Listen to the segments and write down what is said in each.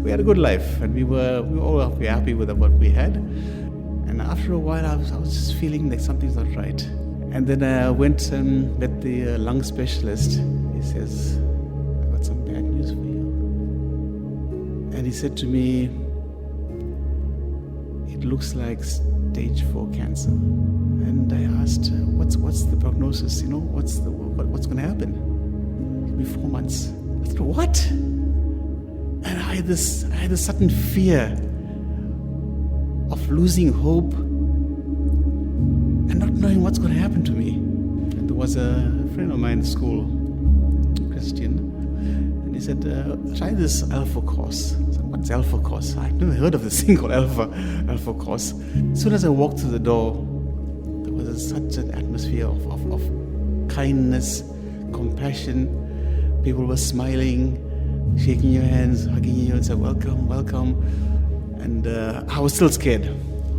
we had a good life, and we were all happy with what we had. And after a while, I was just feeling like something's not right. And then I went and met the lung specialist. He says, "I got some bad news for you." And he said to me, "It looks like stage 4 cancer." And I asked, "What's the prognosis? You know, what's going to happen? It'll be 4 months." I said, "What?" And I had this sudden fear of losing hope and not knowing what's going to happen to me. And there was a friend of mine in school, Christian, and he said, "Try this Alpha course." I said, "What's Alpha course?" I've never heard of this thing called Alpha course. As soon as I walked through the door, there was such an atmosphere of kindness, compassion. People were smiling, shaking your hands, hugging you, and said, "Welcome, welcome." And I was still scared.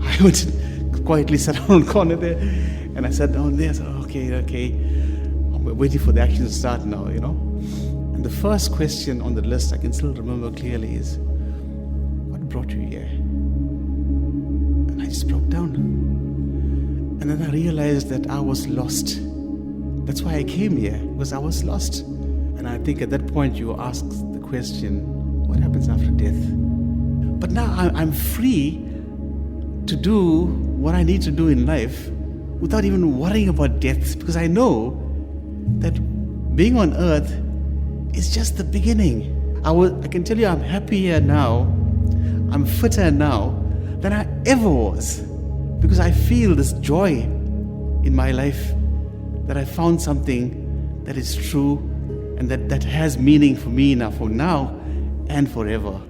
I went and quietly sat down in the corner there, and I sat down there. I said, okay. I'm waiting for the action to start now, you know. And the first question on the list, I can still remember clearly, is, "What brought you here?" And I just broke down. And then I realized that I was lost. That's why I came here, because I was lost. And I think at that point you ask the question, what happens after death? But now I'm free to do what I need to do in life without even worrying about death, because I know that being on earth is just the beginning. I can tell you I'm happier now, I'm fitter now than I ever was, because I feel this joy in my life that I found something that is true and that has meaning for me now and forever.